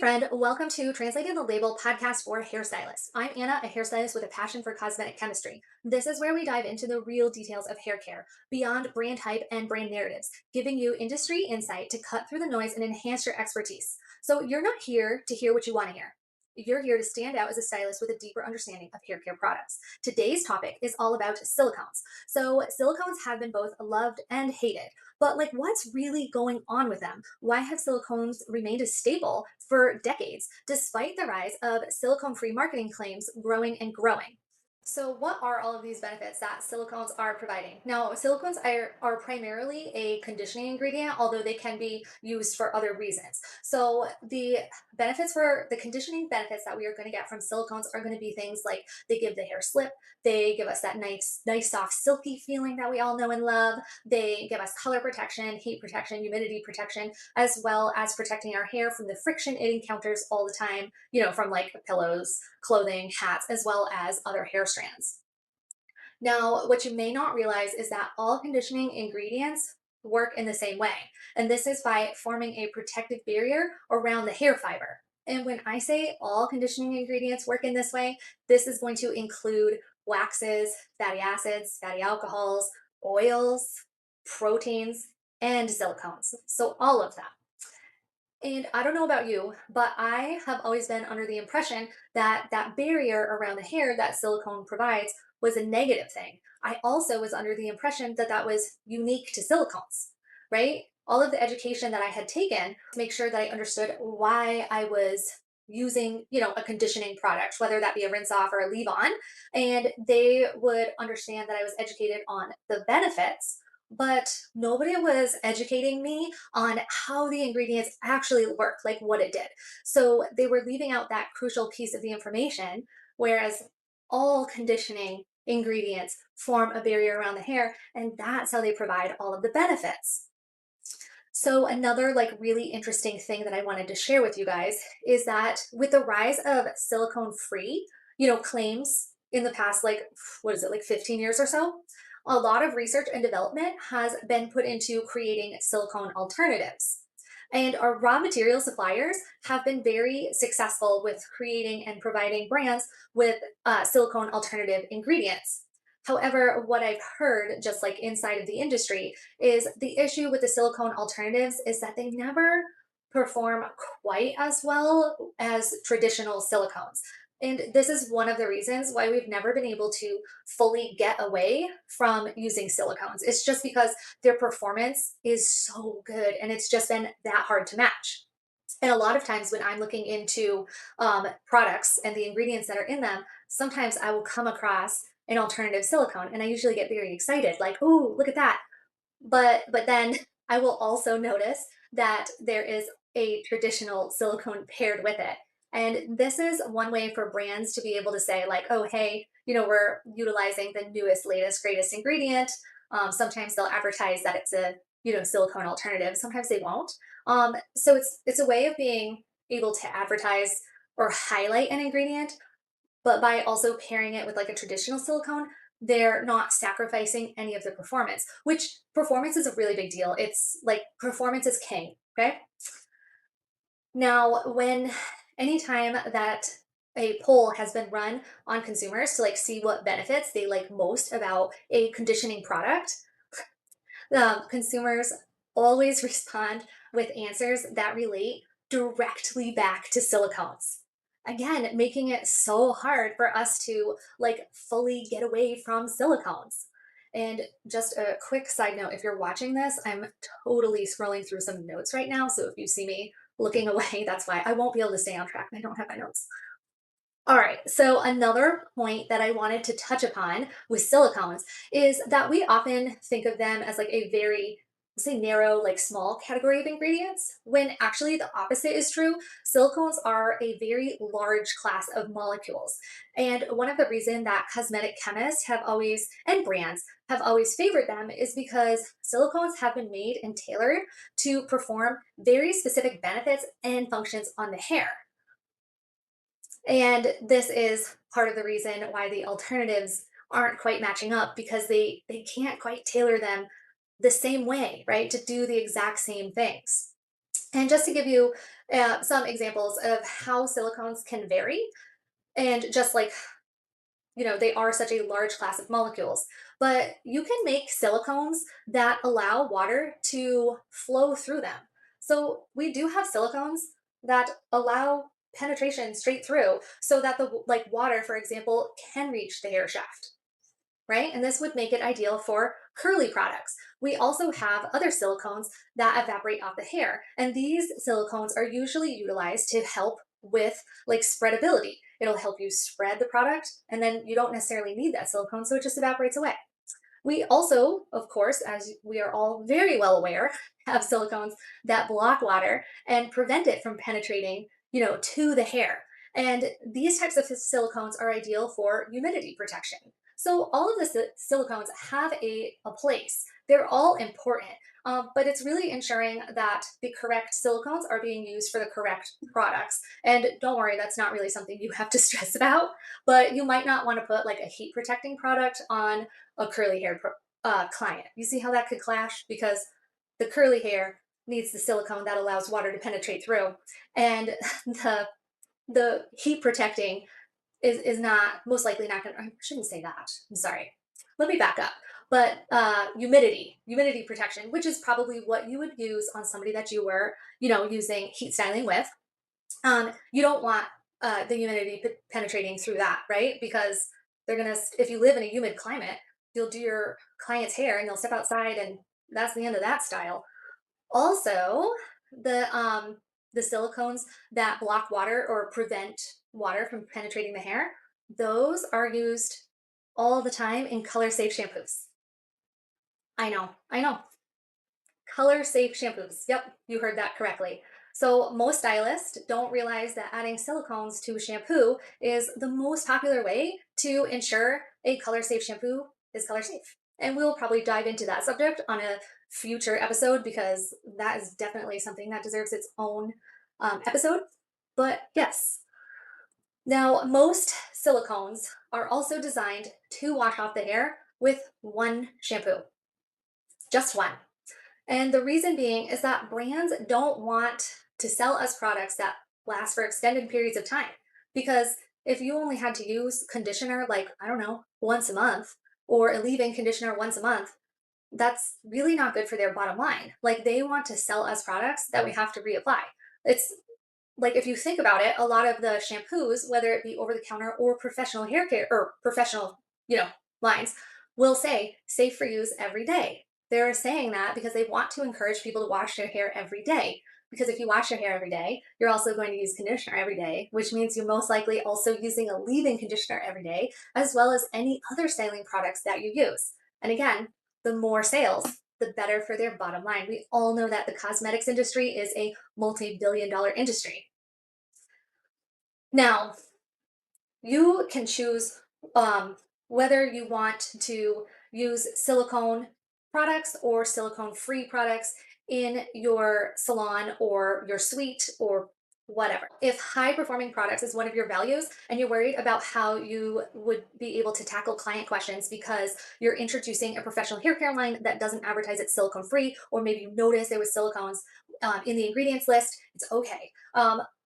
friend, welcome to Translating the Label podcast for hairstylists. I'm Anna, a hairstylist with a passion for cosmetic chemistry. This is where we dive into the real details of hair care, beyond brand hype and brand narratives, giving you industry insight to cut through the noise and enhance your expertise. So you're not here to hear what you want to hear. You're here to stand out as a stylist with a deeper understanding of hair care products. Today's topic is all about silicones. So silicones have been both loved and hated. But what's really going on with them? Why have silicones remained a staple for decades, despite the rise of silicone-free marketing claims growing and growing? So, what are all of these benefits that silicones are providing? Now, silicones are primarily a conditioning ingredient, although they can be used for other reasons. So, the conditioning benefits that we are going to get from silicones are going to be things like they give the hair slip, they give us that nice, soft, silky feeling that we all know and love, they give us color protection, heat protection, humidity protection, as well as protecting our hair from the friction it encounters all the time, from like pillows, clothing, hats, as well as other hair strands. Now, what you may not realize is that all conditioning ingredients work in the same way, and this is by forming a protective barrier around the hair fiber. And when I say all conditioning ingredients work in this way, this is going to include waxes, fatty acids, fatty alcohols, oils, proteins, and silicones. So, all of them. And I don't know about you, but I have always been under the impression that that barrier around the hair that silicone provides was a negative thing. I also was under the impression that that was unique to silicones, right? All of the education that I had taken to make sure that I understood why I was using, a conditioning product, whether that be a rinse off or a leave on, and they would understand that I was educated on the benefits, but nobody was educating me on how the ingredients actually work, like what it did. So they were leaving out that crucial piece of the information, whereas all conditioning ingredients form a barrier around the hair, and that's how they provide all of the benefits. So another really interesting thing that I wanted to share with you guys is that with the rise of silicone free, claims in the past what is it, like 15 years or so, a lot of research and development has been put into creating silicone alternatives. And our raw material suppliers have been very successful with creating and providing brands with silicone alternative ingredients. However, what I've heard, just like inside of the industry, is the issue with the silicone alternatives is that they never perform quite as well as traditional silicones. And this is one of the reasons why we've never been able to fully get away from using silicones. It's just because their performance is so good and it's just been that hard to match. And a lot of times when I'm looking into products and the ingredients that are in them, sometimes I will come across an alternative silicone and I usually get very excited, like, oh, look at that. But then I will also notice that there is a traditional silicone paired with it. And this is one way for brands to be able to say, like, oh, hey, we're utilizing the newest, latest, greatest ingredient. Sometimes they'll advertise that it's a, silicone alternative. Sometimes they won't. So it's a way of being able to advertise or highlight an ingredient, but by also pairing it with like a traditional silicone, they're not sacrificing any of the performance, which performance is a really big deal. It's like performance is king. Okay. Now, when anytime that a poll has been run on consumers to see what benefits they like most about a conditioning product, consumers always respond with answers that relate directly back to silicones. Again, making it so hard for us to fully get away from silicones. And just a quick side note, if you're watching this, I'm totally scrolling through some notes right now. So if you see me looking away, that's why I won't be able to stay on track. I don't have my notes. All right, so another point that I wanted to touch upon with silicones is that we often think of them as a very, let's say, narrow, small category of ingredients, when actually the opposite is true. Silicones are a very large class of molecules. And one of the reasons that cosmetic chemists have always, and brands, have always favored them is because silicones have been made and tailored to perform very specific benefits and functions on the hair. And this is part of the reason why the alternatives aren't quite matching up because they can't quite tailor them the same way, right? To do the exact same things. And just to give you Some examples of how silicones can vary, and just like, they are such a large class of molecules. But you can make silicones that allow water to flow through them. So we do have silicones that allow penetration straight through so that the like water, for example, can reach the hair shaft, right? And this would make it ideal for curly products. We also have other silicones that evaporate off the hair, and these silicones are usually utilized to help with like spreadability. It'll help you spread the product, and then you don't necessarily need that silicone, so it just evaporates away. We also, of course, as we are all very well aware, have silicones that block water and prevent it from penetrating, to the hair. And these types of silicones are ideal for humidity protection. So all of the silicones have a place. They're all important, but it's really ensuring that the correct silicones are being used for the correct products. And don't worry, that's not really something you have to stress about, but you might not want to put like a heat protecting product on a curly haired client. You see how that could clash? Because the curly hair needs the silicone that allows water to penetrate through, and the the heat protecting is not most likely not going to. I shouldn't say that. I'm sorry. Let me back up. But humidity protection, which is probably what you would use on somebody that you were, using heat styling with. You don't want the humidity penetrating through that, right? Because if you live in a humid climate, you'll do your client's hair and you'll step outside, and that's the end of that style. Also, the silicones that block water or prevent water from penetrating the hair, those are used all the time in color safe shampoos. I know. Color safe shampoos. Yep, you heard that correctly. So, most stylists don't realize that adding silicones to a shampoo is the most popular way to ensure a color safe shampoo is color safe. And we'll probably dive into that subject on a future episode because that is definitely something that deserves its own episode. But yes, now most silicones are also designed to wash off the hair with one shampoo, just one. And the reason being is that brands don't want to sell us products that last for extended periods of time. Because if you only had to use conditioner, like, I don't know, once a month, or a leave in conditioner once a month, that's really not good for their bottom line. Like, they want to sell us products that we have to reapply. It's like, if you think about it, a lot of the shampoos, whether it be over the counter or professional hair care or professional, you know, lines, will say safe for use every day. They're saying that because they want to encourage people to wash their hair every day. Because if you wash your hair every day, you're also going to use conditioner every day, which means you're most likely also using a leave-in conditioner every day, as well as any other styling products that you use. And again, the more sales, the better for their bottom line. We all know that the cosmetics industry is a multi-billion-dollar industry. Now, you can choose whether you want to use silicone products or silicone free products in your salon or your suite or whatever. If high performing products is one of your values and you're worried about how you would be able to tackle client questions because you're introducing a professional hair care line that doesn't advertise it's silicone free, or maybe you notice there was silicones in the ingredients list, it's okay.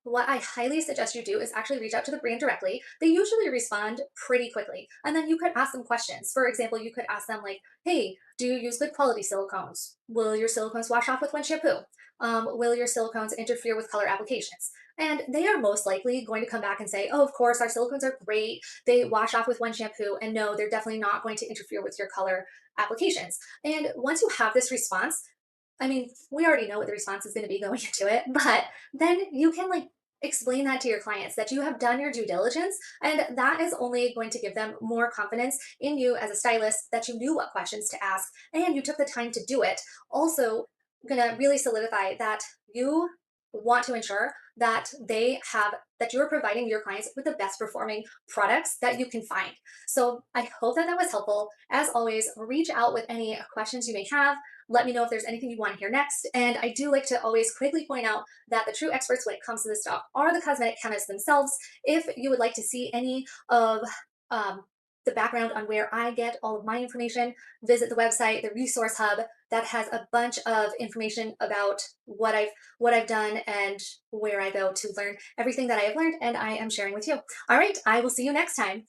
What I highly suggest you do is actually reach out to the brand directly. They usually respond pretty quickly. And then you could ask them questions. For example, you could ask them, like, hey, do you use good quality silicones? Will your silicones wash off with one shampoo? Will your silicones interfere with color applications? And they are most likely going to come back and say, oh, of course, our silicones are great. They wash off with one shampoo. And no, they're definitely not going to interfere with your color applications. And once you have this response, I mean, we already know what the response is going to be going into it, but then you can like explain that to your clients that you have done your due diligence, and that is only going to give them more confidence in you as a stylist, that you knew what questions to ask and you took the time to do it. Also, going to really solidify that you want to ensure that you're providing your clients with the best performing products that you can find. So I hope that that was helpful. As always, reach out with any questions you may have. Let me know if there's anything you want to hear next. And I do like to always quickly point out that the true experts when it comes to this stuff are the cosmetic chemists themselves. If you would like to see any of um, the background on where I get all of my information, visit the website, the resource hub. that has a bunch of information about what I've done and where I go to learn everything that I have learned and I am sharing with you. All right, I will see you next time.